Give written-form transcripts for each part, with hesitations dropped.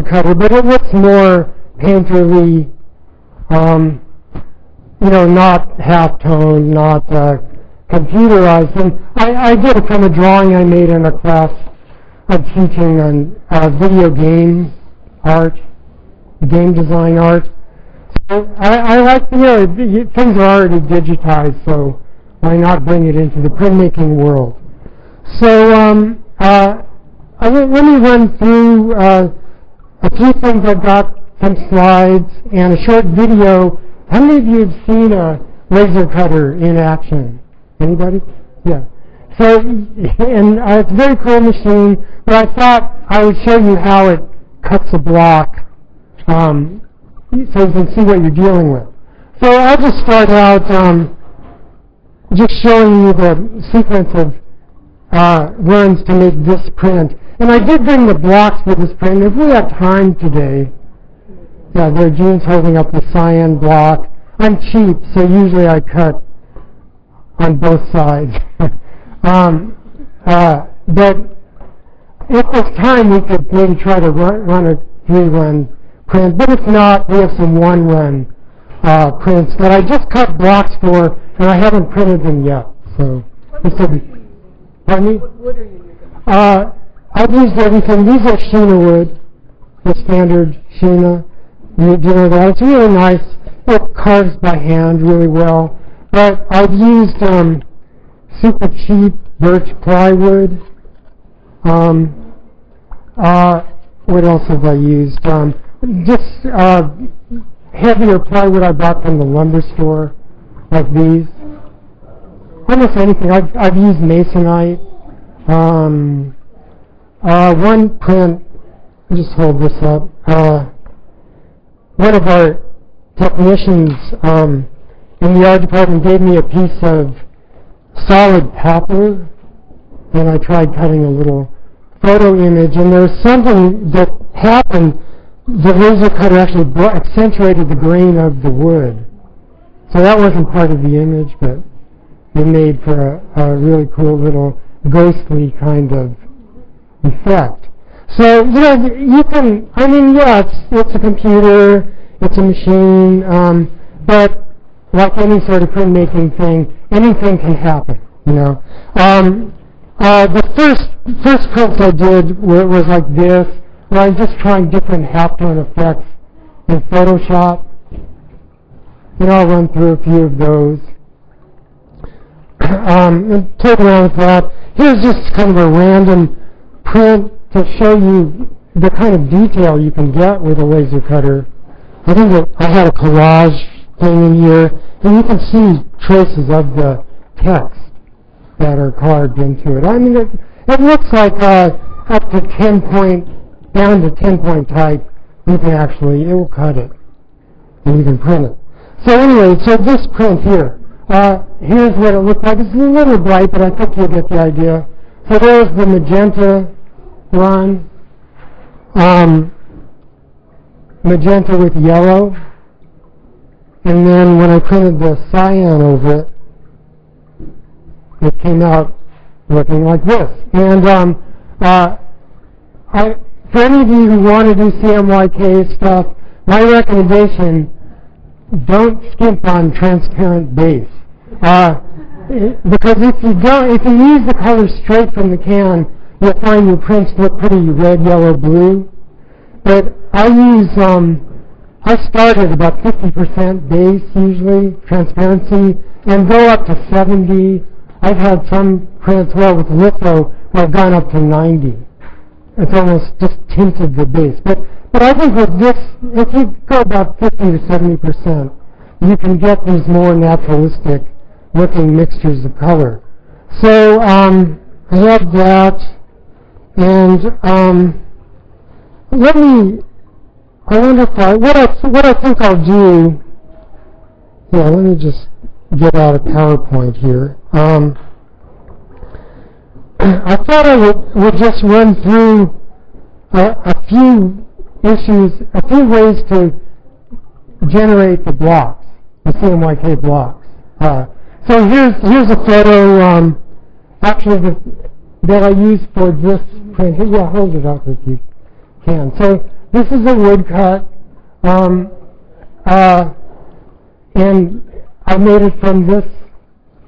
cutter, but it looks more painterly, not half-toned, not computerized. And I did it from a drawing I made in a class of teaching on video game art, game design art. So I like, things are already digitized, so why not bring it into the printmaking world? So let me run through a few things. I've got some slides and a short video. How many of you have seen a laser cutter in action? Anybody? Yeah. So, and it's a very cool machine, but I thought I would show you how it cuts a block so you can see what you're dealing with. So I'll just start out just showing you the sequence of runs to make this print. And I did bring the blocks for this print. If we have time today, yeah, there are Gene's holding up the cyan block. I'm cheap, so usually I cut on both sides. But if there's time, we could maybe try to run a 3-run print. But if not, we have some 1-run prints that I just cut blocks for, and I haven't printed them yet. So this will be. Pardon me? What wood are you using? I've used everything. These are Sheena wood, the standard Sheena. You know that. It's really nice. It carves by hand really well. But I've used super cheap birch plywood. What else have I used? Just heavier plywood I bought from the lumber store, like these. Almost anything. I've used masonite. One print, I'll just hold this up. One of our technicians in the art department gave me a piece of solid copper, and I tried cutting a little photo image, and there was something that happened. The laser cutter actually accentuated the grain of the wood. So that wasn't part of the image, but it made for a really cool little ghostly kind of effect. So, you can, it's a computer, it's a machine, but like any sort of printmaking thing, anything can happen, The first prints I did was like this, where I'm just trying different half-tone effects in Photoshop. I'll run through a few of those. And take around with that. Here's just kind of a random print to show you the kind of detail you can get with a laser cutter. I think that I had a collage thing in here, and you can see traces of the text that are carved into it. It looks like up to 10-point, down to 10-point type, you can actually, it will cut it, and you can print it. So anyway, this print here, here's what it looked like. It's a little bright, but I think you'll get the idea. So there's the magenta run, magenta with yellow, and then when I printed the cyan over it, it came out looking like this. And for any of you who want to do CMYK stuff, my recommendation, don't skimp on transparent base. Because if you use the color straight from the can, you'll find your prints look pretty red, yellow, blue. But I start at about 50% base usually, transparency, and go up to 70. I've had some prints, with litho, where I've gone up to 90. It's almost just tinted the base. But I think with this, if you go about 50 to 70%, you can get these more naturalistic looking mixtures of color. So I have that, and I wonder if what I think I'll do, let me just get out of PowerPoint here. I thought I would just run through a few issues, a few ways to generate the blocks, the CMYK blocks. So here's a photo, actually that I used for this print. Yeah, hold it up if you can. So this is a woodcut, and I made it from this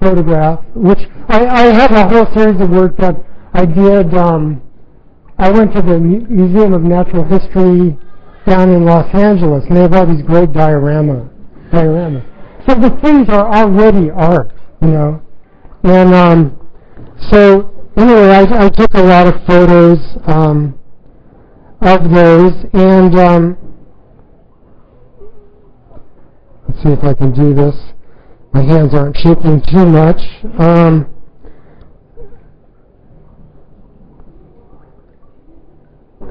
photograph, which I have a whole series of work that I did. I went to the Museum of Natural History down in Los Angeles, and they have all these great dioramas. So the things are already art, you know. And so anyway, I took a lot of photos of those, and let's see if I can do this. My hands aren't shaking too much.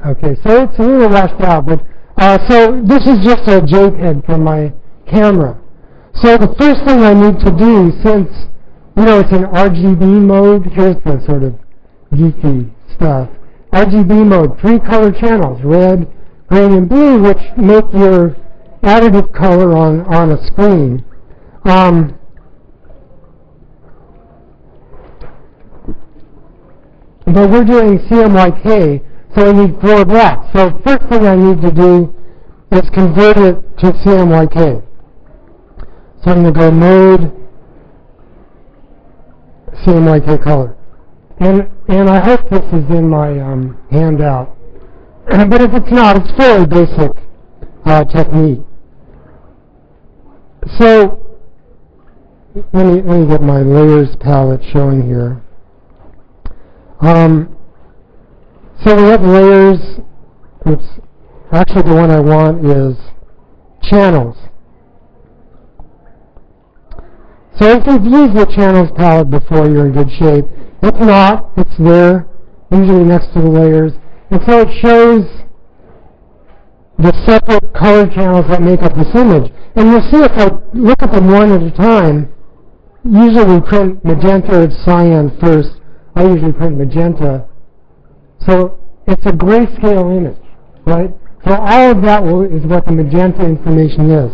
Okay, so it's a little washed out, but so this is just a JPEG from my camera. So the first thing I need to do, since it's in RGB mode, here's the sort of geeky stuff. RGB mode, 3 color channels, red, green, and blue, which make your additive color on a screen. But we're doing CMYK, so we need 4 blacks. So first thing I need to do is convert it to CMYK. So I'm going to go mode, CMYK color. And I hope this is in my handout. But if it's not, it's fairly basic technique. So let me get my layers palette showing here. So we have layers. Oops. Actually, the one I want is channels. So if you've used the channels palette before, you're in good shape. If not, it's there, usually next to the layers. And so it shows the separate color channels that make up this image. And you'll see if I look at them one at a time, usually we print magenta or cyan first. I usually print magenta. So it's a grayscale image, right? So all of that is what the magenta information is.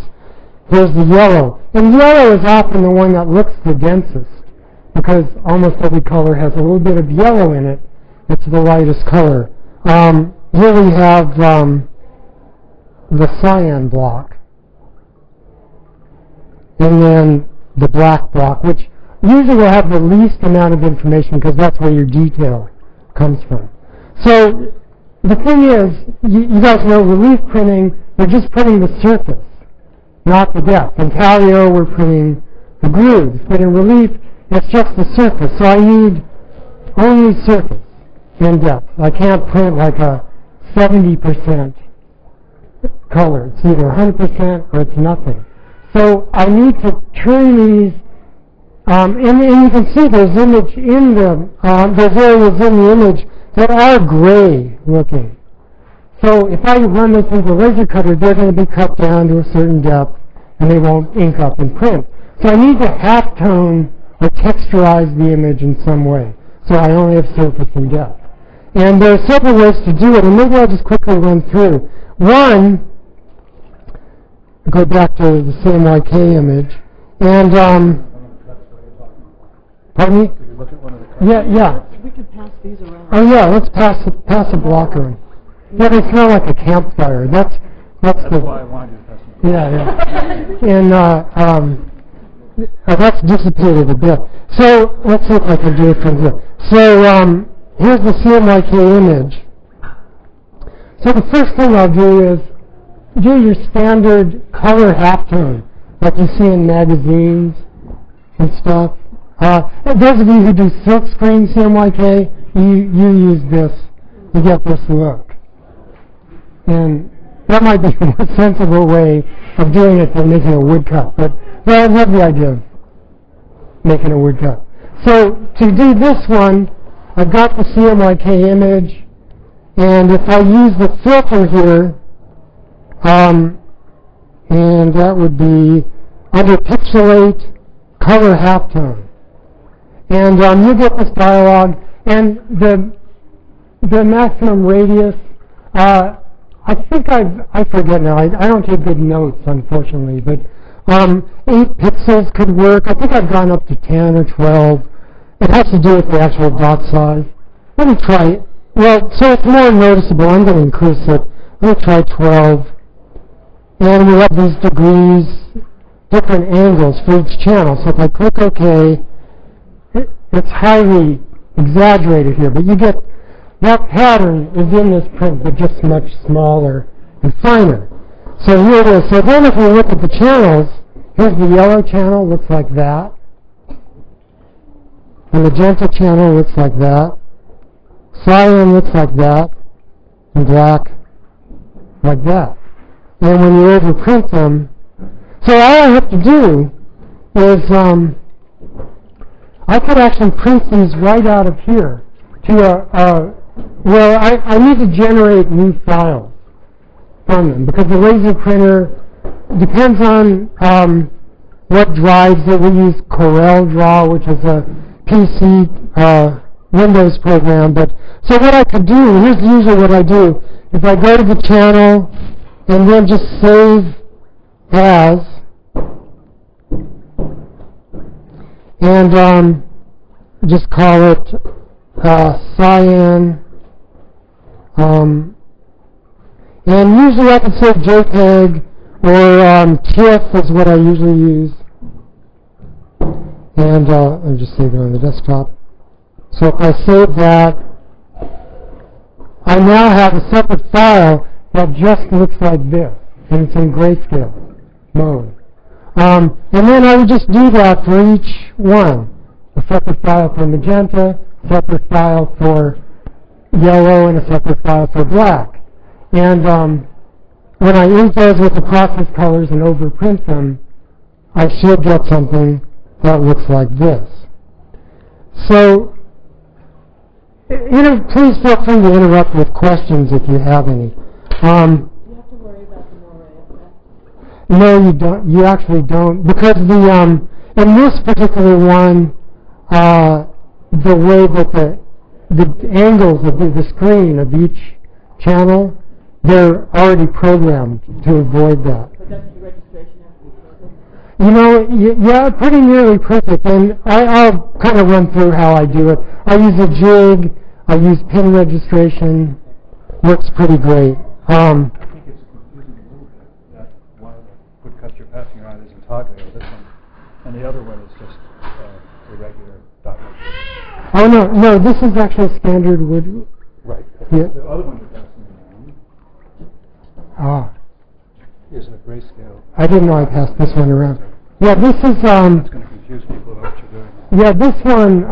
There's the yellow. And yellow is often the one that looks the densest, because almost every color has a little bit of yellow in it. It's the lightest color. Here we have the cyan block, and then the black block, which usually will have the least amount of information because that's where your detail comes from. So the thing is, you guys know relief printing, we're just printing the surface, not the depth. In Calio, we're printing the grooves, but in relief, it's just the surface. So I need only surface and depth. I can't print like a 70% color. It's either 100% or it's nothing. So I need to turn these, and you can see there's image in the, there's areas in the image that are gray looking. So if I run this into the laser cutter, they're going to be cut down to a certain depth, and they won't ink up and print. So I need to halftone or texturize the image in some way. So I only have surface and depth. And there are several ways to do it, and maybe I'll just quickly run through. One, go back to the CMYK image, and, pardon me? Yeah. We could pass these around. Oh yeah, let's pass a block around. Yeah, they smell like a campfire. That's why I wanted you to pass them. Yeah. And that's dissipated a bit. So let's see if I can do it from here. So here's the CMYK image. So the first thing I'll do is do your standard color halftone, like you see in magazines and stuff. Those of you who do silkscreen CMYK, you use this to get this look. And that might be a more sensible way of doing it than making a woodcut. But I love the idea of making a woodcut. So to do this one, I've got the CMYK image, and if I use the filter here, and that would be under Pixelate, Color Halftone. And you get this dialog, and the maximum radius, I think I forget now, I don't take good notes, unfortunately, but 8 pixels could work. I think I've gone up to 10 or 12. It has to do with the actual dot size. Let me try it. Well, so it's more noticeable. I'm going to increase it. Let me try 12. And we have these degrees, different angles for each channel. So if I click OK, it's highly exaggerated here, but you get that pattern is in this print, but just much smaller and finer. So here it is. So then if we look at the channels, here's the yellow channel, looks like that. The magenta channel looks like that. Cyan looks like that. And black like that. And when you overprint them, so all I have to do is I could actually print these right out of here to well, I need to generate new files from them because the laser printer depends on what drives it. We use Corel Draw, which is a PC Windows program. But so what I could do, here's usually what I do. If I go to the channel and then just save as, and just call it cyan, and usually I can say JPEG or TIFF is what I usually use, and I'll just save it on the desktop. So if I save that, I now have a separate file that just looks like this, and it's in grayscale mode. And then I would just do that for each one. A separate file for magenta, separate file for yellow, and a separate file for black. And when I ink those with the process colors and overprint them, I should get something that looks like this. So, please feel free to interrupt with questions if you have any. You have to worry about the moire effect. No, you don't. You actually don't, because the in this particular one, the way that the angles of the screen of each channel, they're already programmed to avoid that. But doesn't your registration have to be perfect? Yeah, pretty nearly perfect. And I'll kind of run through how I do it. I use a jig. I use pin registration. Works pretty great. I think it's confusing a little bit that one of the woodcuts you're passing around is intaglio, this one, and the other one is just a regular dot registration. Oh no, this is actually standard wood. Right. Yeah. The other one you're passing around is a grayscale. I didn't know I passed this one around. Yeah, this is It's going to confuse people about what you're doing. yeah, this one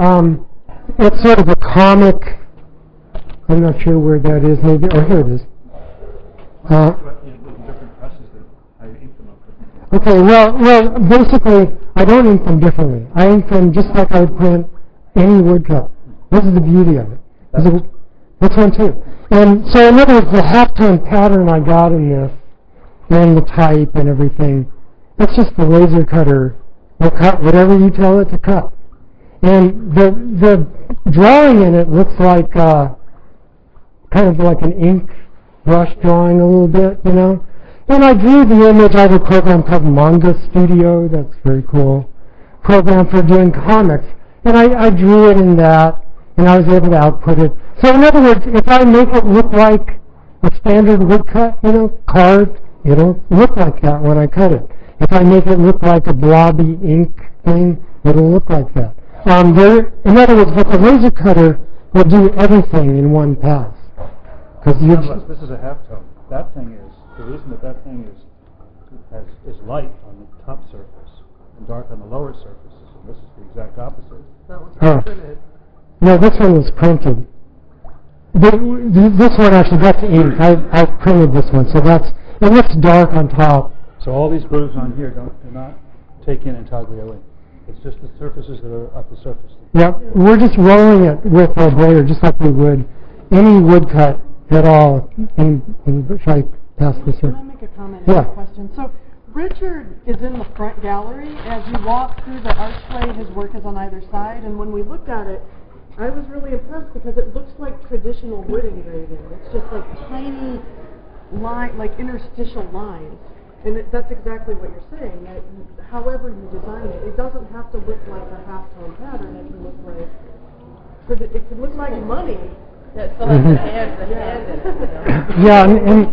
it's sort of a comic. I'm not sure where that is. Maybe, oh, here it is. Different presses that I ink them up differently. Okay, well, basically, I don't ink them differently. I ink them just like I would print any woodcut. This is the beauty of it. This one too. And so, in other words, the halftone pattern I got in this, and the type and everything, that's just the laser cutter will cut whatever you tell it to cut. And the drawing in it looks like kind of like an ink brush drawing a little bit, And I drew the image. I have a program called Manga Studio. That's very cool. Program for doing comics. And I drew it in that, and I was able to output it. So in other words, if I make it look like a standard woodcut, carved, it'll look like that when I cut it. If I make it look like a blobby ink thing, it'll look like that. In other words, with the laser cutter, will do everything in one pass. Unless this is a halftone. That thing is, the reason that thing is light on the top surface and dark on the lower surfaces, and this is the exact opposite. That was printed. No, this one was printed. This one actually, that's ink. I printed this one, so it looks dark on top. So all these grooves on here do not take in intaglio ink. It's just the surfaces that are at the surface. Yep, we're just rolling it with a blader, just like we would any woodcut at all. Should I pass this Can here? I make a comment Yeah. and a question? So Richard is in the front gallery. As you walk through the archway, his work is on either side. And when we looked at it, I was really impressed because it looks like traditional wood engraving. It's just like tiny line, like interstitial lines. And that's exactly what you're saying. That however you design it, it doesn't have to look like a halftone pattern. It can look like it can look like money. That's the hand in it. Yeah, and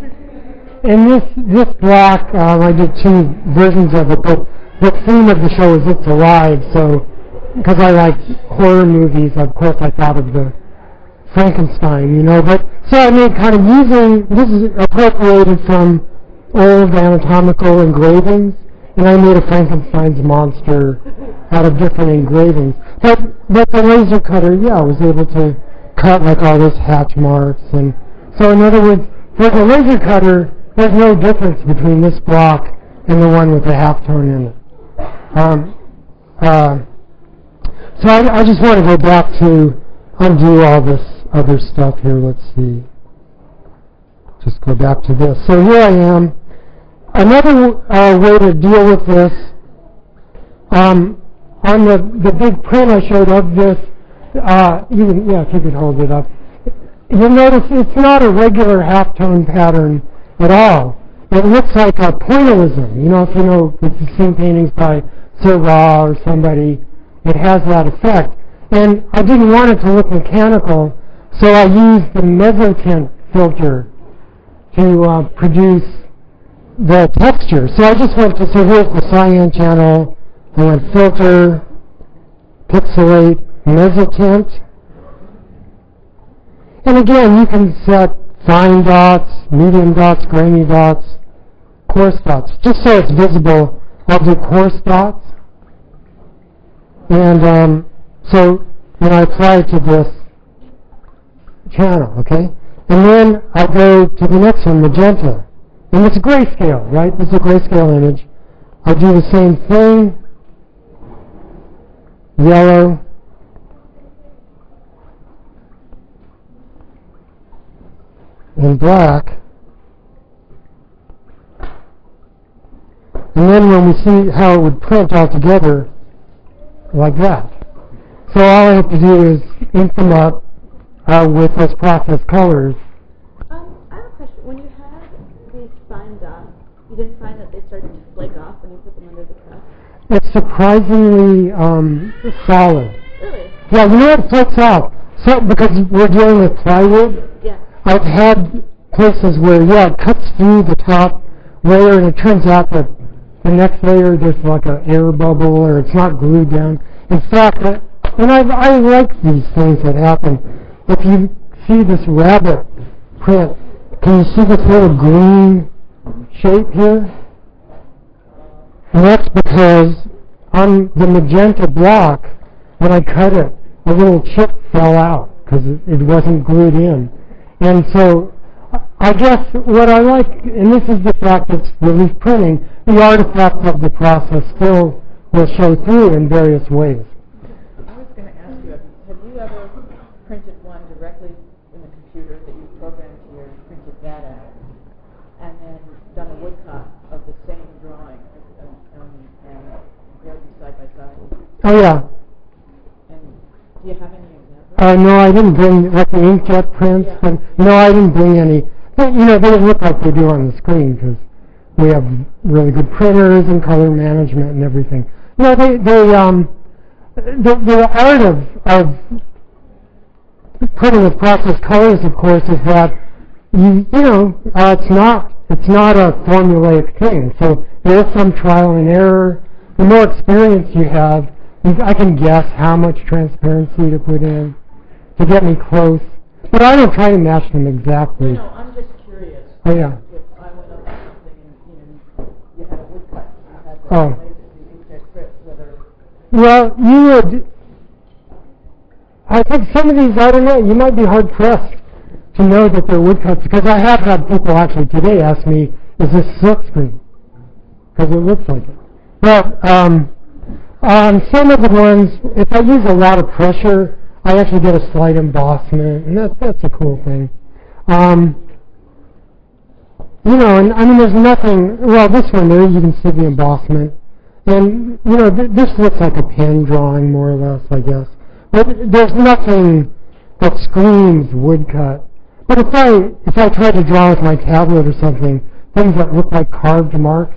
and this block, I did 2 versions of it, but the theme of the show is It's Alive, so, because I like horror movies, of course I thought of the Frankenstein, you know, but, so I made kind of using, this is appropriated from old anatomical engravings, and I made a Frankenstein's monster out of different engravings. But the laser cutter, yeah, I was able to cut like all those hatch marks, and so in other words, for the laser cutter, there's no difference between this block and the one with the halftone in it. So I just want to go back to undo all this other stuff here. Let's see. Just go back to this. So here I am. Another way to deal with this, on the big print I showed of this, if you could hold it up. You'll notice it's not a regular halftone pattern at all. It looks like a pointillism. You know, if you know, if you've seen paintings by Seurat or somebody, it has that effect. And I didn't want it to look mechanical, so I used the mezzotint filter to produce the texture. So I just went to, so here's the cyan channel, I went filter, pixelate, mezzotint. And again, you can set fine dots, medium dots, grainy dots, coarse dots. Just so it's visible, I'll do coarse dots. And so when I apply it to this channel, okay? And then I go to the next one, magenta. And it's grayscale, right? This is a grayscale image. I do the same thing, yellow, and black. And then when we see how it would print all together, like that. So all I have to do is ink them up with those process colors. I have a question. When you had these fine dots, you didn't find that they started to flake off when you put them under the press? It's surprisingly solid. Really? Yeah, you know it flakes off. So because we're dealing with plywood, Yeah. I've had places where, yeah, it cuts through the top layer and it turns out that the next layer there's like an air bubble or it's not glued down. In fact, and I like these things that happen. If you see this rabbit print, can you see this little green shape here? And that's because on the magenta block, when I cut it, a little chip fell out because it wasn't glued in. And so I guess what I like, and this is the fact it's relief printing, the artifacts of the process still will show through in various ways. I was going to ask you, have you ever printed one directly in the computer that you programmed here, printed that out, and then done a woodcut of the same drawing and compared them side by side? Oh yeah. And do you have any examples? No, I didn't bring, like the inkjet prints, Yeah. but no, I didn't bring any. But, you know, they look like they do on the screen because we have really good printers and color management and everything. No, the art of printing with process colors, of course, is that it's not a formulaic thing. So there is some trial and error. The more experience you have, I can guess how much transparency to put in to get me close. But I don't try to match them exactly. No, I'm just curious. Oh yeah. If I went up to something and you had a woodcut, you had the Oh. laser, the inkjet print, whether. Well, you would. I think some of these, I don't know, you might be hard pressed to know that they're woodcuts because I have had people actually today ask me, "Is this silk screen?" Because it looks like it. But on some of the ones, if I use a lot of pressure, I actually get a slight embossment, and that's a cool thing. And I mean, there's nothing. Well, this one there, you can see the embossment, and this looks like a pen drawing more or less, I guess. But there's nothing that screams woodcut. But if I try to draw with my tablet or something, things that look like carved marks,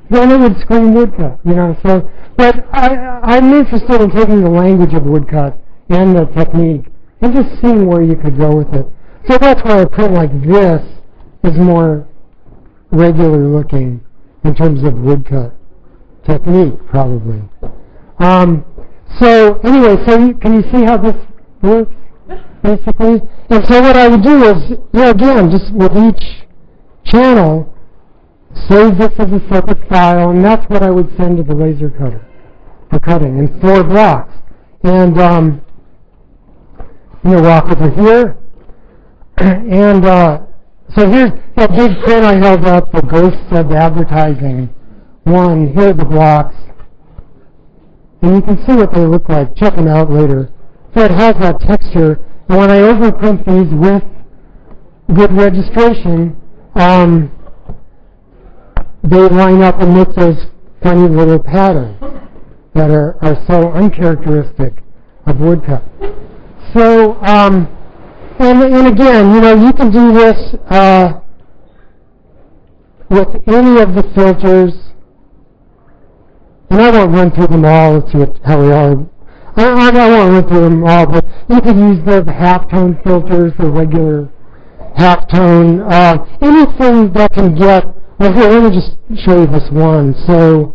then it would scream woodcut. So, but I'm interested in taking the language of woodcut and the technique and just seeing where you could go with it. So that's why a print like this is more regular looking in terms of woodcut technique, probably. So anyway, can you see how this works, basically? And so what I would do is, again, just with each channel, save this as a separate file, and that's what I would send to the laser cutter for cutting in 4 blocks. And walk over here, and so here's that big print I held up, the Ghosts of Advertising one. Here are the blocks. And you can see what they look like. Check them out later. So it has that texture. And when I overprint these with good registration, they line up and make those funny little patterns that are so uncharacteristic of woodcut. So, and again, you can do this with any of the filters. And I won't run through them all. Let's see how we are. I won't run through them all, but you can use the halftone filters, the regular halftone, anything that can get. Well, here, let me just show you this one. So,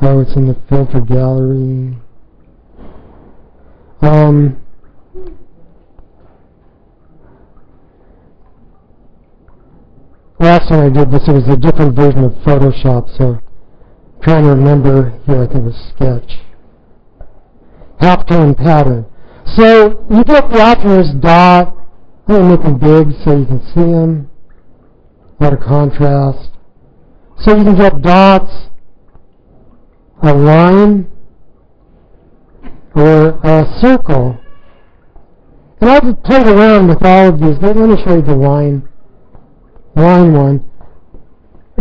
it's in the filter gallery. Last time I did this, it was a different version of Photoshop, so I'm trying to remember. Here, I think it was Sketch. Halftone pattern. So you get the option dot. I'm going to make them big so you can see them. A lot of contrast. So you can get dots, a line, or a circle. And I've played around with all of these, but let me show you the line one.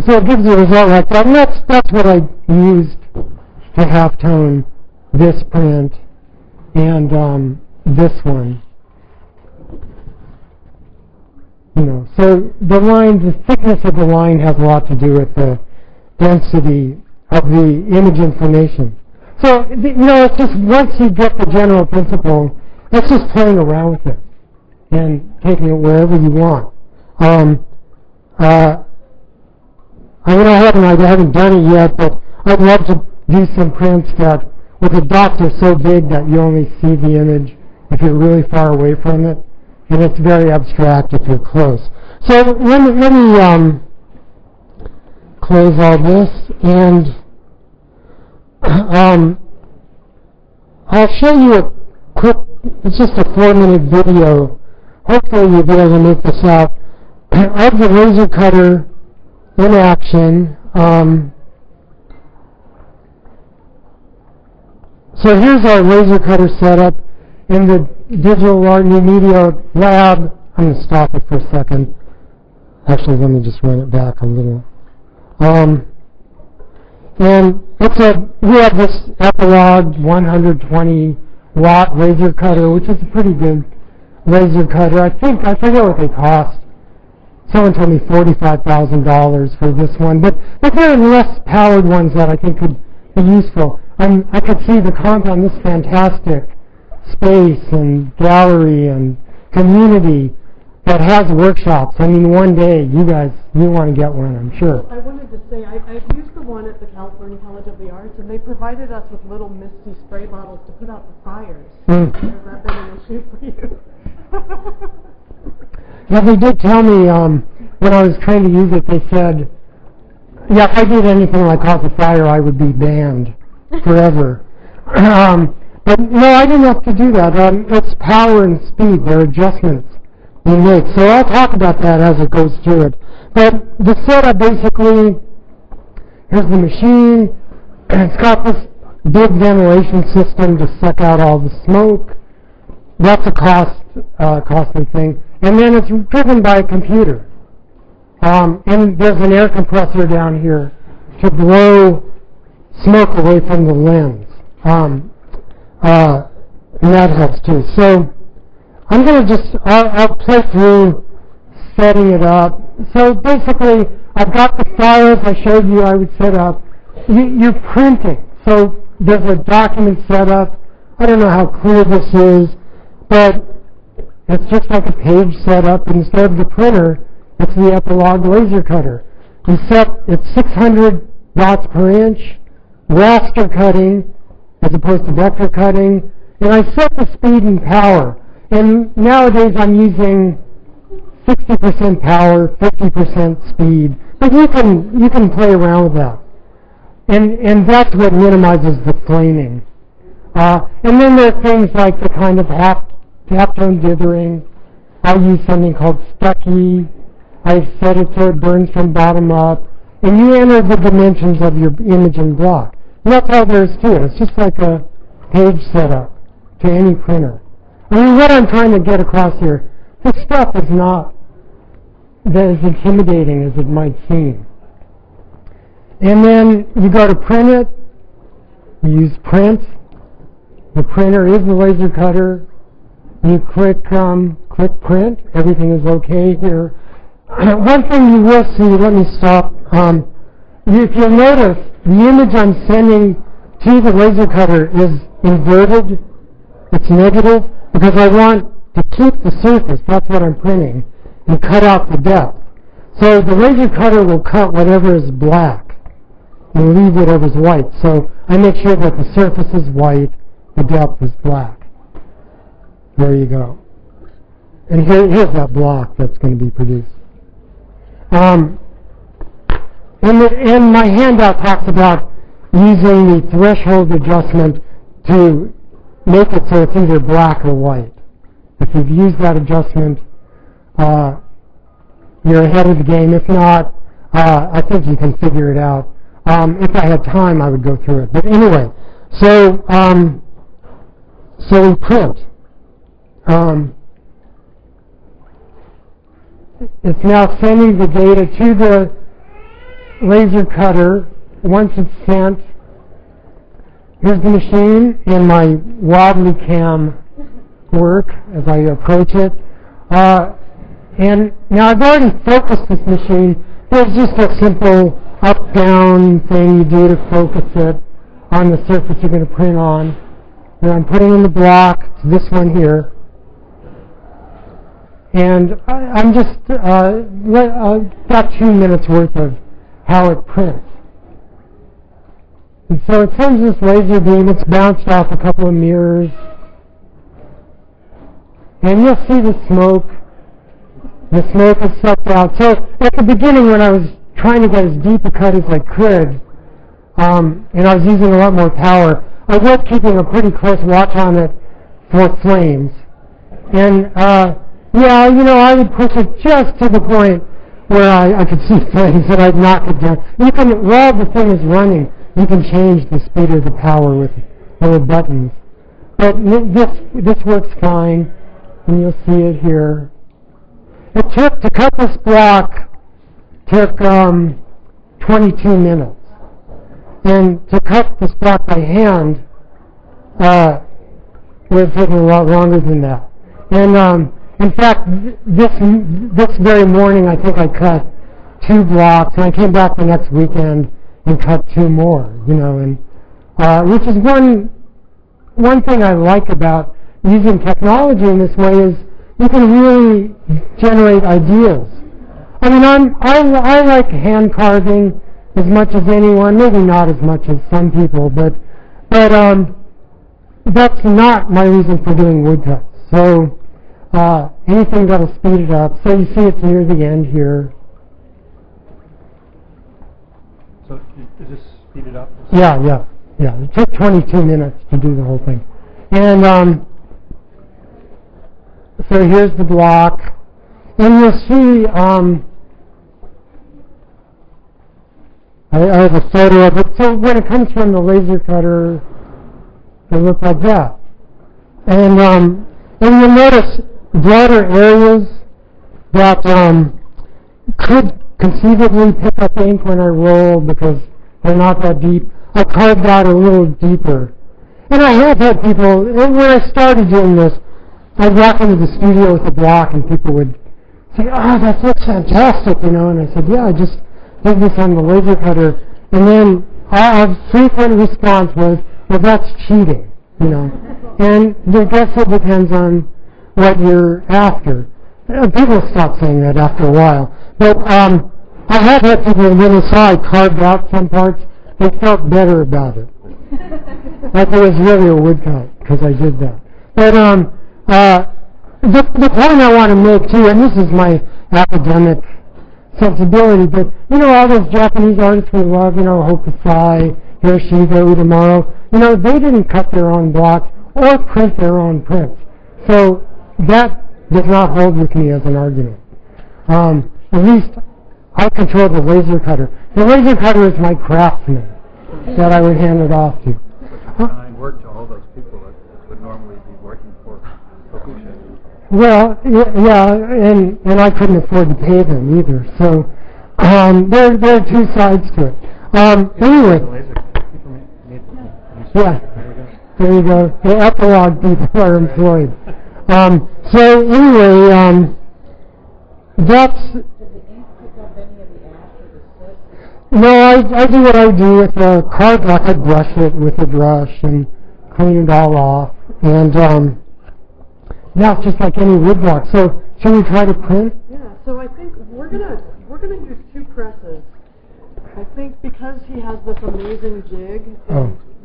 So it gives you a result like that, and that's what I used to halftone this print and this one. So the line, the thickness of the line has a lot to do with the density of the image information. So, it's just once you get the general principle, it's just playing around with it and taking it wherever you want. I haven't done it yet, but I'd love to do some prints that, with the dots are so big that you only see the image if you're really far away from it, and it's very abstract if you're close. So let me close all this, and I'll show you a quick, it's just a 4-minute video. Hopefully you'll be able to make this out, of the laser cutter in action. So here's our laser cutter setup in the Digital Art New Media Lab. I'm going to stop it for a second. Actually, let me just run it back a little. And we have this Epilogue 120 watt laser cutter, which is a pretty good laser cutter. I forget what they cost. Someone told me $45,000 for this one, but there are less powered ones that I think could be useful. I could see the content on this fantastic space and gallery and community that has workshops. I mean, one day you want to get one, I'm sure. I wanted to say, I've used the one at the California College of the Arts, and they provided us with little misty spray bottles to put out the fires. Has that been an issue for you? Yeah, they did tell me when I was trying to use it, they said, yeah, if I did anything like cause a fire, I would be banned forever. But no, I didn't have to do that. It's power and speed. There are adjustments you make. So I'll talk about that as it goes through it. But the setup basically, here's the machine. It's got this big ventilation system to suck out all the smoke. That's a costly thing. And then it's driven by a computer. And there's an air compressor down here to blow smoke away from the lens. And that helps too. So I'm going to I'll play through setting it up. So basically, I've got the files I showed you I would set up. You're printing. So there's a document set up. I don't know how clear this is, but it's just like a page set up. Instead of the printer, It's the Epilogue laser cutter. You set it's 600 dots per inch, raster cutting as opposed to vector cutting, and I set the speed and power. And nowadays I'm using 60% power, 50% speed, but you can play around with that. And that's what minimizes the flaming. And then there are things like the kind of halftone dithering. I use something called Stucky. I set it so it burns from bottom up. And you enter the dimensions of your image in block. And that's all there is to it. It's just like a page setup to any printer. I mean, what I'm trying to get across here, this stuff is not as intimidating as it might seem. And then you go to print it. You use print. The printer is the laser cutter. You click print. Everything is okay here. One thing you will see, let me stop. If you'll notice, the image I'm sending to the laser cutter is inverted. It's negative because I want to keep the surface, that's what I'm printing, and cut out the depth. So the laser cutter will cut whatever is black and leave whatever's white. So I make sure that the surface is white, the depth is black. There you go. And here's that block that's going to be produced. And my handout talks about using the threshold adjustment to make it so it's either black or white. If you've used that adjustment, you're ahead of the game. If not, I think you can figure it out. If I had time, I would go through it. But anyway, so we print. It's now sending the data to the laser cutter. Once it's sent, here's the machine and my wobbly cam work as I approach it. And now I've already focused this machine. There's just a simple up-down thing you do to focus it on the surface you're going to print on. And I'm putting in the block, this one here. And I'm just about 2 minutes worth of how it prints. And so it sends this laser beam. It's bounced off a couple of mirrors. And you'll see the smoke. The smoke is sucked out. So at the beginning when I was trying to get as deep a cut as I could, and I was using a lot more power, I was keeping a pretty close watch on it for flames. And yeah, you know, I would push it just to the point where I could see flames and I'd knock it down. You can, while the thing is running, you can change the speed or the power with little buttons. But this works fine, and you'll see it here. It took, to cut this block, took 22 minutes. And to cut this block by hand would have taken a lot longer than that. And in fact, this very morning, I think I cut 2 blocks, and I came back the next weekend and cut 2 more. You know, and which is one thing I like about using technology in this way is you can really generate ideas. I mean, I like hand carving as much as anyone, maybe not as much as some people, but that's not my reason for doing woodcuts. So anything that'll speed it up. So you see it's near the end here. So is this speeded up? Yeah. It took 22 minutes to do the whole thing. And so here's the block. And you'll see I have a photo of it. So when it comes from the laser cutter, it looks like that. And you'll notice broader areas that could conceivably pick up ink when I roll because they're not that deep. I carved out a little deeper. And I have had people, when I started doing this, I'd walk into the studio with a block and people would say, oh, that looks fantastic, you know. And I said, yeah, I just did this on the laser cutter. And then our frequent response was, well, that's cheating, you know. And I guess it depends on what you're after. People stopped saying that after a while. But I have had people, when they saw I carved out some parts, they felt better about it. Like it was really a woodcut, because I did that. But the point I want to make, too, and this is my academic sensibility, but, all those Japanese artists we love, Hokusai, Hiroshige, Utamaro, they didn't cut their own blocks or print their own prints. So that does not hold with me as an argument. At least I control the laser cutter. The laser cutter is my craftsman that I would hand it off to. Kind work to all those people that would normally be working for Hokusai. Well, yeah, and I couldn't afford to pay them either. So there are two sides to it. Anyway, yeah, there you go. The epilogue people are employed. So anyway, that's. No, I do what I do with a card block. I brush it with a brush and clean it all off. And now it's just like any wood block. So shall we try to print? Yeah. So I think we're gonna use two presses. I think because he has this amazing jig,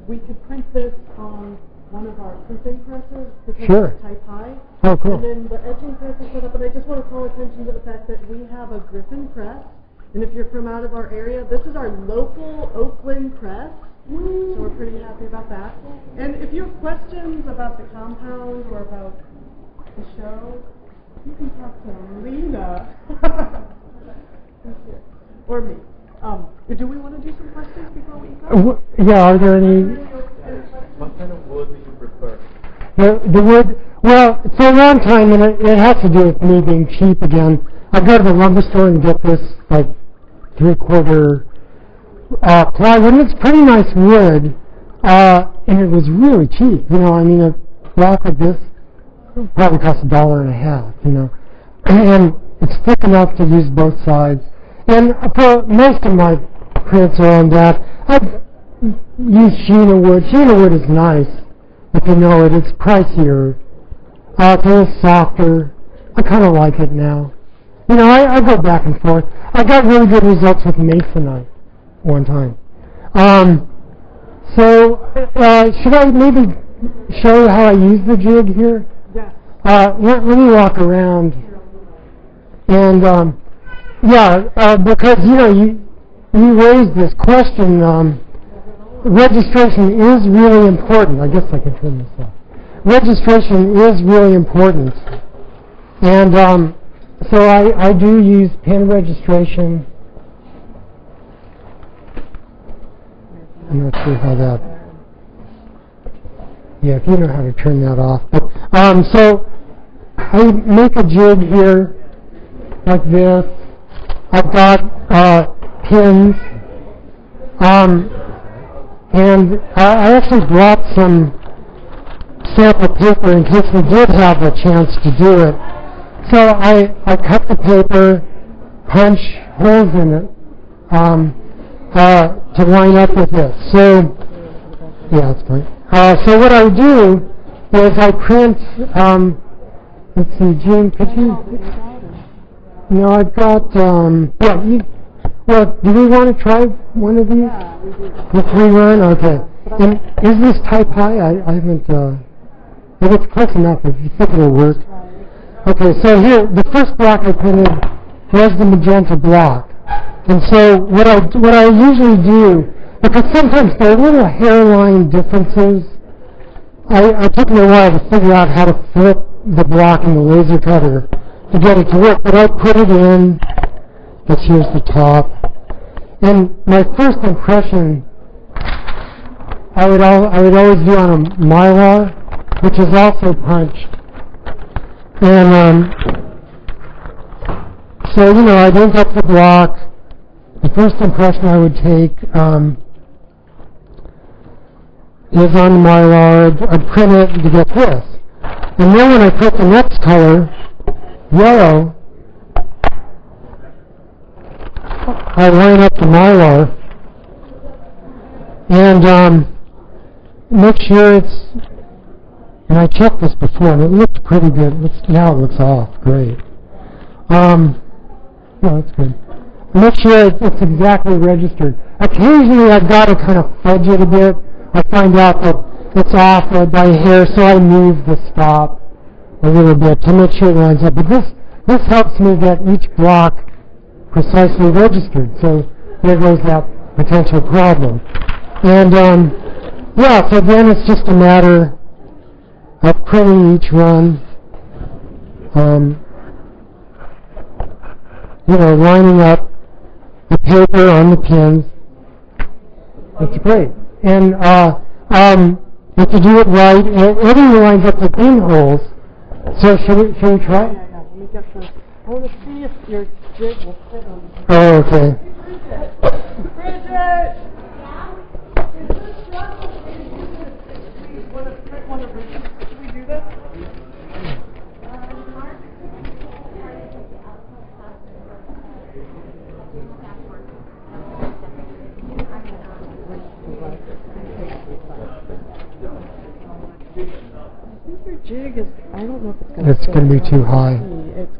we could print this on one of our printing presses because it's type high. Oh, cool. And then the etching press is set up. And I just want to call attention to the fact that we have a Griffin press. And if you're from out of our area, this is our local Oakland press. So we're pretty happy about that. And if you have questions about the compound or about the show, you can talk to Lena. Or me. Do we want to do some questions before we go? Yeah, are there any? What kind of wood do you prefer? The wood, well, for a long time, and it has to do with me being cheap again, I go to the lumber store and get this, like, 3/4 plywood, and it's pretty nice wood, and it was really cheap, a block like this probably costs $1.50, and it's thick enough to use both sides, and for most of my prints are on that. I've used Sheena wood. Sheena wood is nice, if you know it. It's pricier, it's a little softer. I kind of like it now. I go back and forth. I got really good results with masonite one time. So, should I maybe show you how I use the jig here? Yes. Let me walk around. And, because, you raised this question, registration is really important. I guess I can turn this off. Registration is really important. And, so I do use pen registration. I'm not sure how that. Yeah, if you know how to turn that off. But, so I make a jig here like this. I've got pins. And I actually brought some sample paper in case we did have a chance to do it. So I cut the paper, punch holes in it to line up with this. So, yeah, that's fine. So what I do is I print, let's see, Jim, could you? No, I've got, well, do we want to try one of these? Yeah, we do. The 3-run? Okay. And is this type high? I haven't, if it's close enough, if you think it'll work. Okay, so here, the first block I printed was the magenta block. And so what I usually do, because sometimes there are little hairline differences, I took me a while to figure out how to flip the block in the laser cutter to get it to work, but I put it in, because here's the top. And my first impression, I would always do on a Mylar, which is also punched. And so, I'd ink up the block. The first impression I would take is on the Mylar. I'd print it to get this. And then when I put the next color, yellow, I line up the Mylar and make sure and I checked this before and it looked pretty good. Now it looks off, great. No, that's good. Make sure it's exactly registered. Occasionally I've got to kind of fudge it a bit. I find out that it's off by a hair, so I move the stop a little bit to make sure it lines up. But this helps me get each block precisely registered. So there goes that potential problem. And yeah, so then it's just a matter of printing each run. Lining up the paper on the pins. It's great. And if you do it right, everything lines up the pinholes. So should we try? Yeah. Let me get this. I want to see if your jig will fit on this. Oh, okay. Bridget! Is this struggle Should we do this? Jig is, I don't know if it's going to It's going to be too high.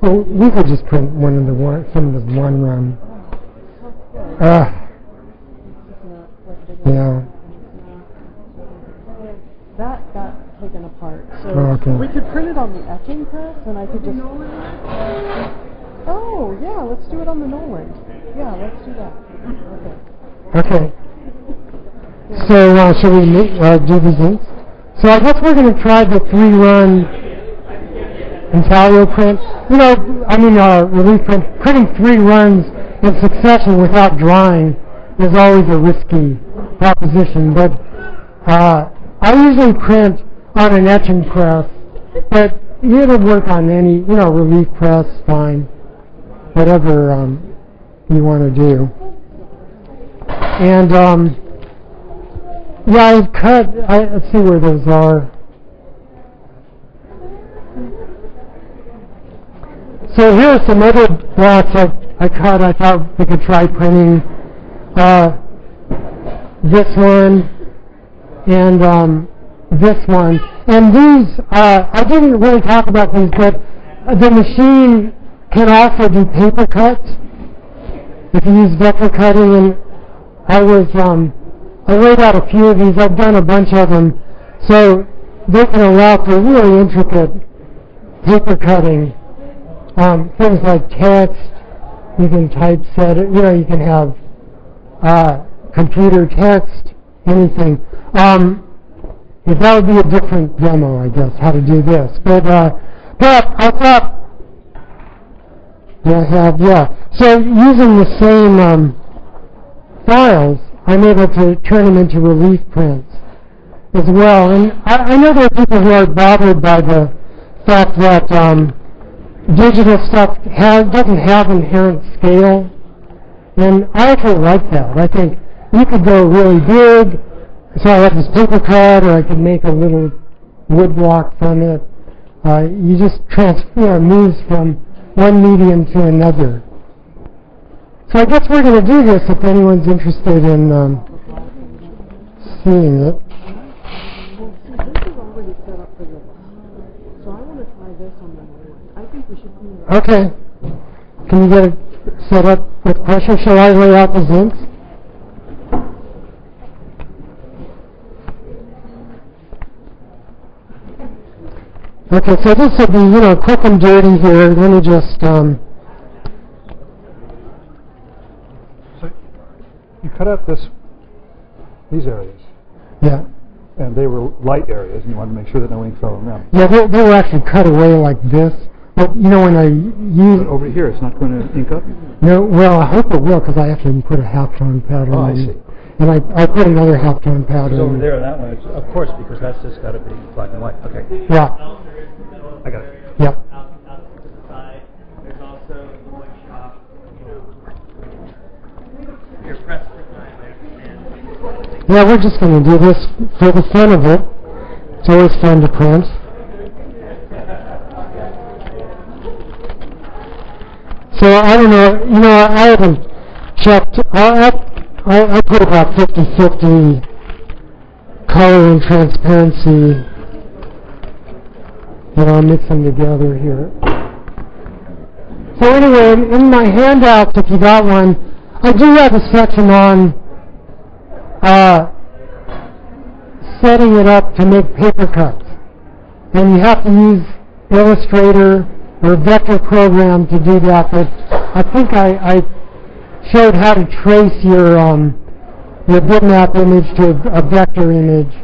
Well, we could just print some of the one run. Yeah. That got taken apart. So Okay. we could print it on the etching press, and I could just. Oh yeah, let's do it on the Noland. Yeah, let's do that. Okay. Okay. So should we do these inks? So I guess we're going to try the 3-run intaglio print. Relief print. Printing 3 runs in succession without drawing is always a risky proposition. But I usually print on an etching press, but it'll work on any, relief press, fine, whatever you want to do. And yeah, let's see where those are. So here are some other blocks I cut. I thought we could try printing this one and this one. And these, I didn't really talk about these, but the machine can also do paper cuts if you use vector cutting. And I laid out a few of these. I've done a bunch of them. So they can allow for really intricate paper cutting. Things like text, you can typeset it, you can have computer text, anything. That would be a different demo, I guess, how to do this. But I thought, So using the same files, I'm able to turn them into relief prints as well. And I know there are people who are bothered by the fact that digital stuff doesn't have inherent scale. And I actually like that. I think you could go really big, so I have this paper cut, or I could make a little wood block from it. You just moves from one medium to another. So I guess we're going to do this if anyone's interested in seeing it. Well, see, this is already set up for this. So I want to try this on the Noland. I think we should clean it up. Okay. Can you get it set up with pressure? Shall I lay out the inks? Okay, so this will be, quick and dirty here. Let me just, So you cut out these areas, yeah. and they were light areas, and you wanted to make sure that no ink fell on them. Yeah, they were actually cut away like this. But, when I use... But over here, it's not going to ink up? No, well, I hope it will, because I actually put a halftone pattern Oh, I in. see. And I put another halftone pattern It's over in. there, that one, of course, because that's just got to be black and white. Okay, Yeah, I got it. yep. There's also the wood shop, your press for time, I understand. Yeah, we're just going to do this for the fun of it. It's always fun to print. So I don't know, I haven't checked. I put about 50-50 color and transparency. I'll mix them together here. So anyway, in my handouts, if you got one, I do have a section on setting it up to make paper cuts. And you have to use Illustrator or vector program to do that, but I think I showed how to trace your bitmap image to a vector image,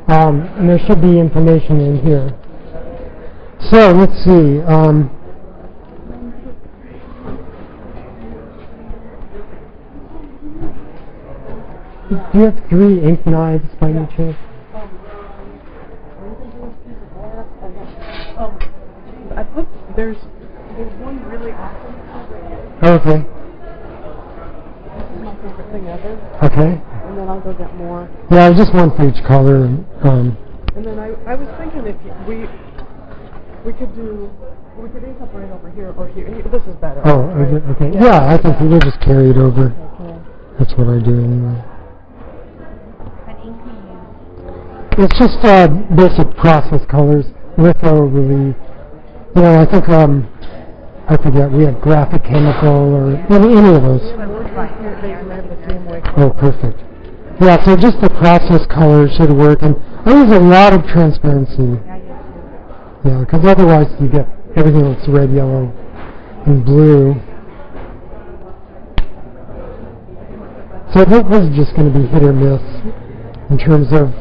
and there should be information in here. So let's see. Do you have 3 ink knives by any chance? I put there's one really awesome right here. Okay. This is my favorite thing ever. Okay. And then I'll go get more. Yeah, just one for each color. And then I was thinking if we could ink up right over here or here. This is better. Oh, right? okay. Yeah, I think we'll just carry it over. Okay. That's what I do anyway. What ink do you It's just basic process colors, litho, relief. You know, I think I forget. We have graphic chemical or any of those. Oh, perfect. Yeah, so just the process color should work, and I use a lot of transparency. Yeah, because otherwise you get everything looks red, yellow, and blue. So this is just going to be hit or miss in terms of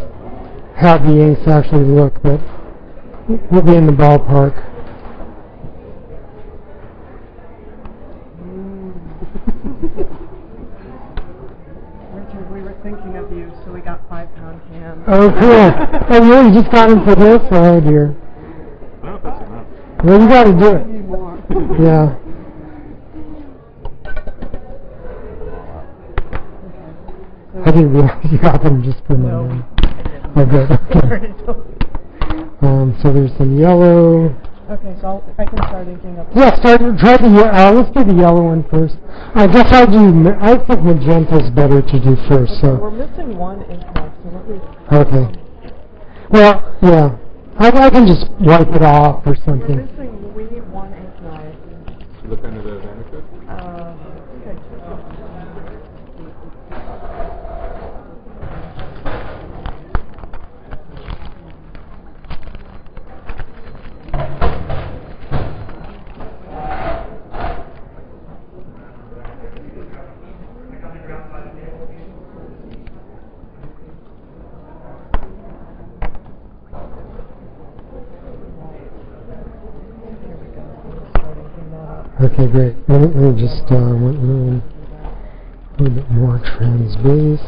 how the inks actually look, but we'll be in the ballpark. Richard, we were thinking of you, so we got 5-pound cans. Oh, cool. Oh, really? You just got them for this? Oh, dear. Well, that's enough. Well, you got to do I it. need more. Yeah. I didn't realize you got them just for my name. Oh, good. Okay. So there's some yellow. Okay, so I can start inking up. Yeah, try the let's do the yellow one first. I guess I think magenta's better to do first. We're So missing one ink knife, so let me. okay. Well, yeah, I can just wipe it off or We're something. missing. We need one ink knife. Look under the vanishers. I think I took it. Okay, great. Let me just a little bit more trans base.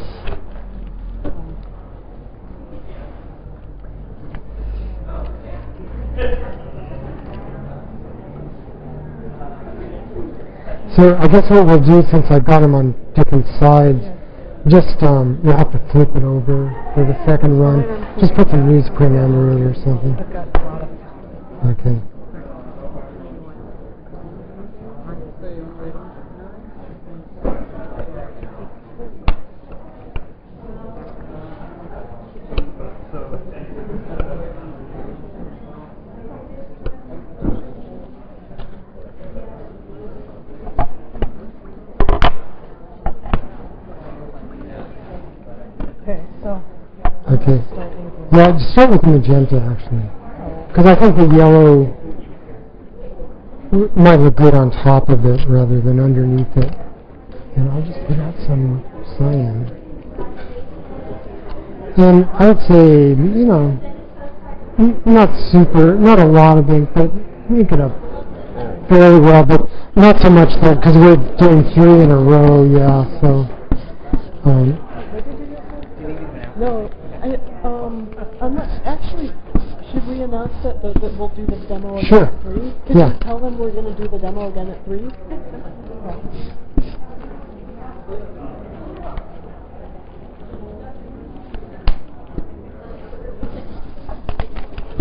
So I guess what we'll do, since I got them on different sides, just you'll have to flip it over for the second run. Just put some newsprint under it or something. I've got a lot of. Okay. Okay, so Okay. start inking. Yeah, just start with the magenta actually, because I think the yellow might look good on top of it rather than underneath it. And I'll just put out some cyan. And I would say, you know, not a lot of ink, but ink it up fairly well, but not so much that, because we're doing 3 in a row, yeah, so. No, I'm not, actually, should we announce that we'll do the demo again Sure. at 3? Could Yeah. you tell them we're going to do the demo again at 3?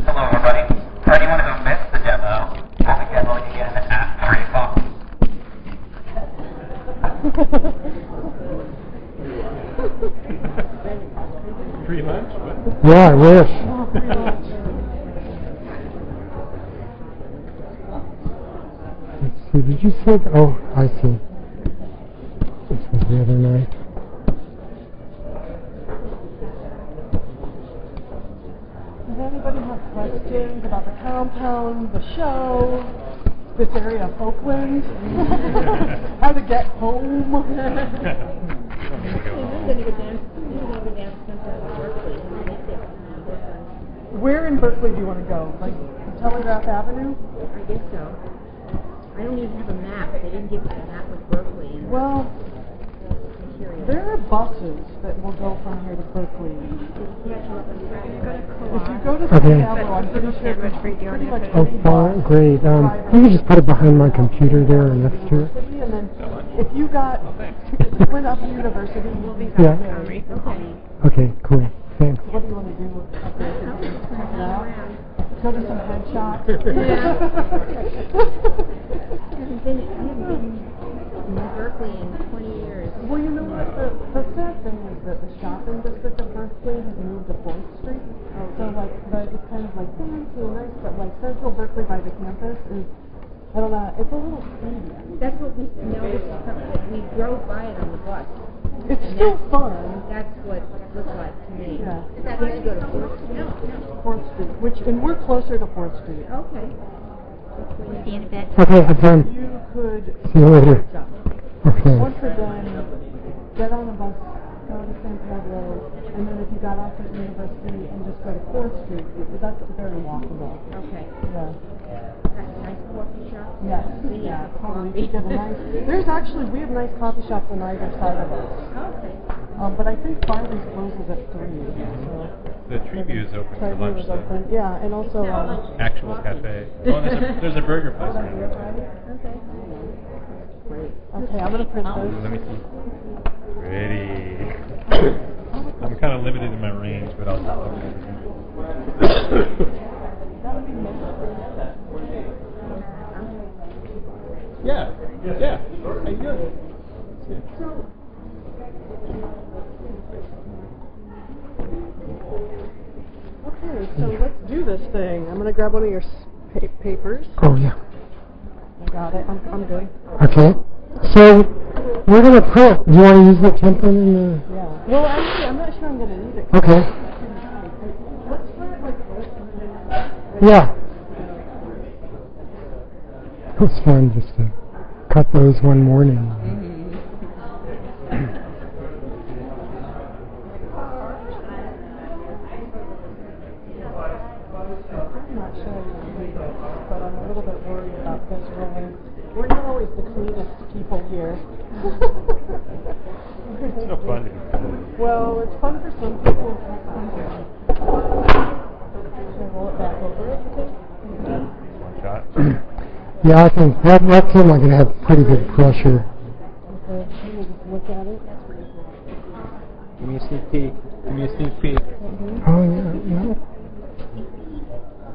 Hello, everybody. For anyone who missed the demo, we'll be demoing again at 3 o'clock. Free lunch? What? Yeah, I wish. Oh, pretty much. Let's see. Did you say? Oh, I see. This was the other night. Does anybody have questions about the compound, the show, this area of Oakland? How to get home? Where in Berkeley do you want to go? Like Telegraph Avenue? I guess so. I don't even have a map. They didn't give us a map of Berkeley. And Well, I'm curious. there are buses that will go from here to Berkeley. If you go to Okay. Seattle, I'm pretty sure there's pretty much Oh, any fine, bus great. You can just put it behind my computer there or next to it. University, and then if you went up to university, Yeah. Okay. Okay, cool. Thanks. what do you want to do up there? Check it out. Go to some headshots. I haven't been in Berkeley in 20 years. Well, you know what? The sad thing is that the shopping district of Berkeley has moved to 4th Street. So, like, it's kind of like fancy and nice, but like Central Berkeley by the campus is, I don't know, it's a little seedy. That's what we noticed. We drove by it on the bus. It's And still that's- fun. That's what it looked like to me. Yeah. I thought we had to go to Fourth Street. No. 4th Street, and we're closer to 4th Street. Okay. See you in a bit. Okay, I'm done. You could See you later. Okay. once you're done, get on a bus, go to San Pedro, and then if you got off at University and just go to 4th Street, that's very walkable. Okay. Yeah. That's a nice coffee shop. Yes. Yeah. Totally. You get a nice. We have nice coffee shops on either side of us. Okay. But I think Farley's closes at 3. So. The Treeview is open for Triview lunch, is though. open. Yeah, and also. Actual cafe. Oh, there's a burger place around here. Okay. Great. Okay, I'm gonna print those. Let me see. Pretty. I'm kind of limited in my range, but I'll just look Yeah. Yeah. How you doing? Okay, so let's do this thing. I'm gonna grab one of your papers. Oh, yeah. I got it. I'm good. Okay. So, we're going to print. Do you want to use the template in the... Yeah. Well, actually, I'm not sure I'm gonna need it. Okay. Let's start like this. Yeah. It was fun just to cut those one morning. I'm not sure I'm gonna need it, but I'm a little bit worried about visually. We're not always the cleanest people here. It's no fun to be filmed. Well, it's fun for some people. It's not fun for me. Should I roll it back over it, you think? One shot. Yeah, I think that seemed like it had pretty good pressure. Okay, let me just look at it. Give me a sneak peek. Give me a sneak peek. Oh, yeah.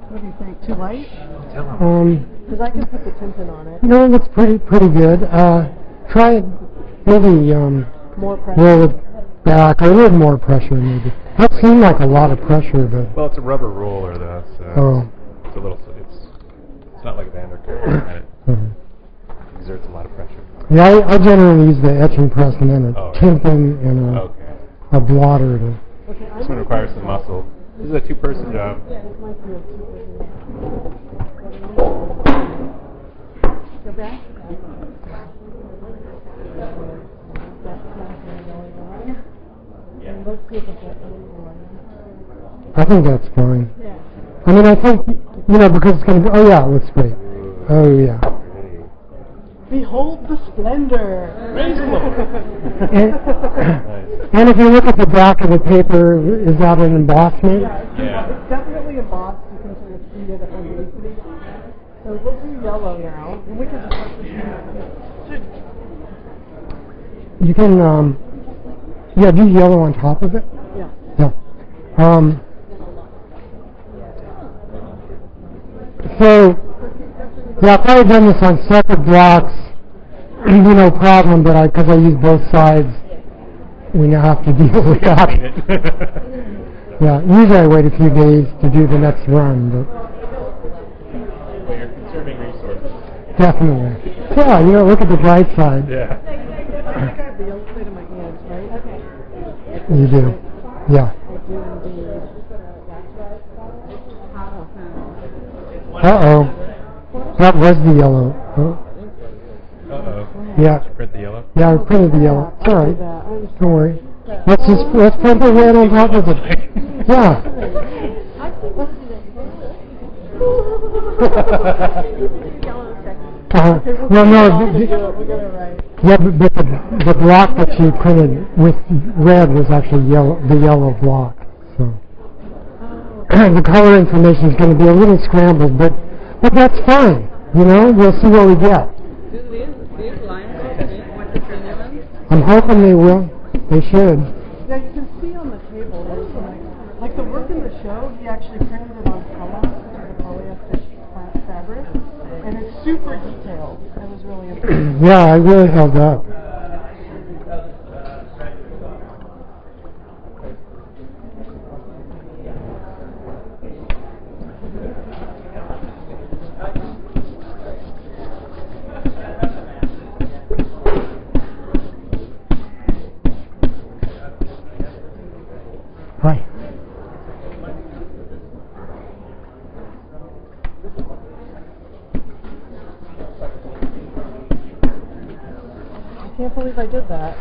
What do you think? Too light? Tell him. Because I can put the tint in on it. No, it looks pretty good. Try it, maybe More pressure. roll it back, a little more pressure maybe. That seemed like a lot of pressure, but... Well, it's a rubber roller, though, so Oh. it's a little. It's not like a Vanderkirk, and it exerts a lot of pressure. Yeah, I generally use the etching press and then a Oh, yeah. tinting and Okay. a blotter to... Okay, I'm This one gonna requires put some muscle. This is a two-person job. This might be a two-person. Go back. And let's see if it's any more. I think that's fine. Yeah. I mean, I think, because it's going to... Oh, yeah, it looks great. Oh, yeah. Pretty. Behold the splendor. And, and if you look at the back of the paper, is that an embossment? Yeah. It's definitely embossed. You can sort of see it underneath it. So we'll do yellow now. And we can just put this in. You can, yeah, do yellow on top of it. Yeah. Yeah. So, yeah, if I had done this on separate blocks, no problem, but because I use both sides, we now have to deal with that. Yeah, usually I wait a few days to do the next run, but Well, you're conserving resources. definitely. Yeah, you know, look at the bright side. Yeah. I think I have the yellow plate in my hands, right? Okay. You do. Yeah. I do indeed. Uh-oh. That was the yellow. Oh. Uh-oh. Yeah. Did you print the yellow? Yeah, I printed the yellow. It's all right. I'm Don't worry. Let's print the red on top of it. Yeah. Well, no. we get it right. Yeah, but the block that you printed with red was actually yellow, the yellow block. So the color information is going to be a little scrambled, but that's fine. You know, we'll see what we get. Do these lines what the genuine? I'm hoping they will. They should. Yeah, you can see on the table there's some, like the work in the show, he actually printed it on Pella, which is a polyester fabric, and it's super detailed. I was really impressed. Yeah, I really held up. Hi. I can't believe I did that.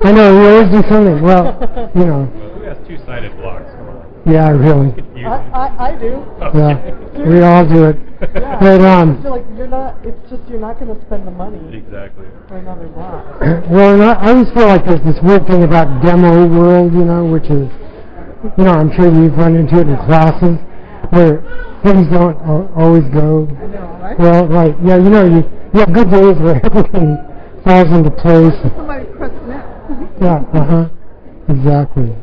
I know, we always do something. Well, you know, Who has two-sided blocks? Come on. yeah, really. Confusing. I do. Yeah, we all do it. Yeah. But, I feel like it's just you're not going to spend the money Exactly. for another block. well, and I always feel like there's this weird thing about demo world, you know, which is, you know, I'm sure you've run into it in classes, where things don't always go I know, right? well. Right? Yeah, you know, you have good days where everything falls into place. Somebody press now. Yeah. Exactly.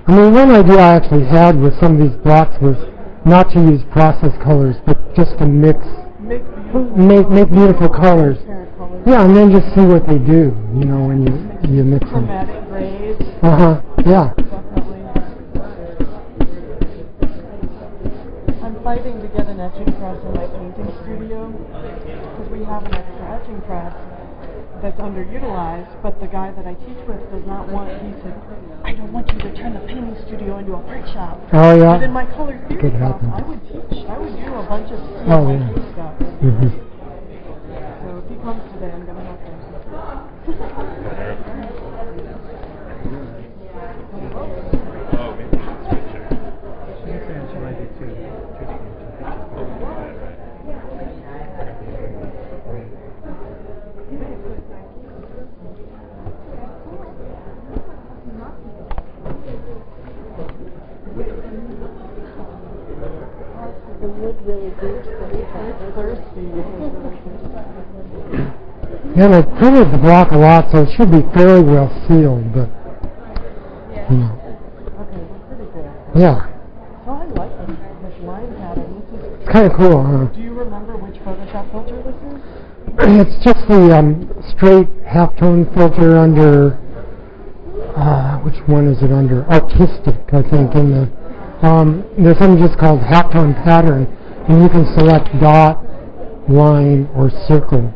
I mean, one idea I actually had with some of these blocks was not to use process colors, but just to make beautiful colors. Transparent colors. Yeah, and then just see what they do, you know, when you mix them. Chromatic grays. Yeah. Definitely. I'm fighting to get an etching press in my painting studio because we have an extra etching press that's underutilized, but the guy that I teach with does not want, he said, I don't want you to turn the painting studio into a print shop. Oh, yeah. But in my color theory Could class, happen. I would teach, I would do a bunch of Oh, CMYK yeah. stuff. Mhm. So if he comes today, I'm going to have to. Oh, maybe we should switch it. She's saying she might be too. Oh, we can do that, right? The wood really boosts it's thirsty. Yeah, and I printed the block a lot, so it should be fairly well sealed, but, you know, Okay, that's pretty good. yeah. So I like this line pattern. This is. It's kind of cool, huh? Do you remember which Photoshop filter this is? It's just the straight halftone filter under, which one is it under? Artistic, I think, in the, there's something just called halftone pattern, and you can select dot, line, or circle.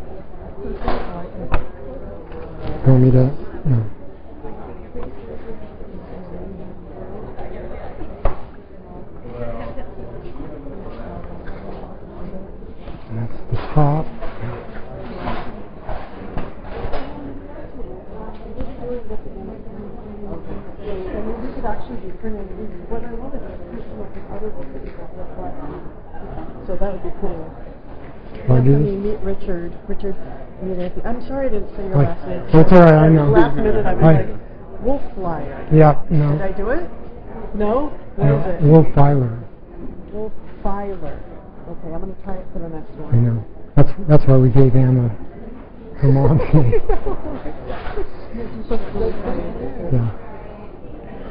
You want me to? No. And that's the top. And we could actually be printing. What I wanted to print some of the other ones that we got with that. So that would be cool. Oh, do Anthony, this? meet Richard. Richard, meet Anthony. I'm sorry I didn't say your Hi. last name. That's all right, I know. Last minute I was Hi. like, Wohlfeiler. Yeah, no. Did I do it? No? What No, is it? Wohlfeiler. Wohlfeiler. Okay, I'm going to try it for the next one. I know. That's why we gave Anna her mom's name. Yeah.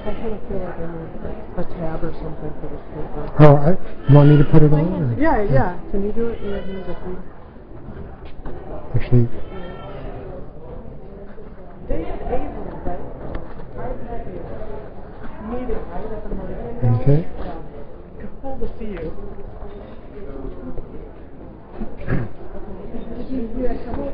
I kind of feel like I need a tab or something for this paper. Oh, you want me to put it on? Or? Yeah, yeah. Can you do it? You need a free. Actually, David Avery, right? meeting, right, at the Meridian? Okay. Yeah. It's cool to see you. Did you have trouble?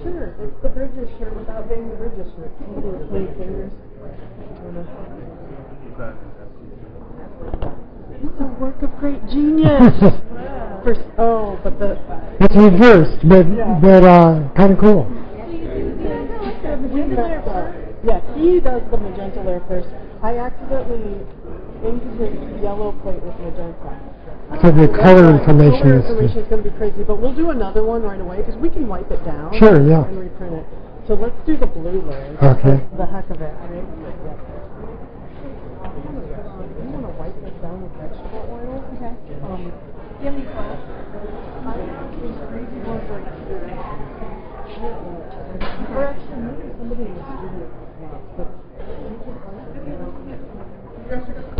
Sure, it's the Bridges shirt without being the Bridges shirt. Somebody with clean fingers. It's a work of great genius. But the It's reversed, but kind of cool. yeah, he does the magenta layer first. I accidentally inked his yellow plate with magenta. So the color information Color is information is going to be crazy, but we'll do another one right away because we can wipe it down. Sure, yeah. And reprint it. So let's do the blue layer. Okay. The heck of it, right? Yeah. I'm going to wipe this down with vegetable oil. Okay. Give me class. I have these crazy ones right here. Or actually, maybe somebody in the studio has not, but you can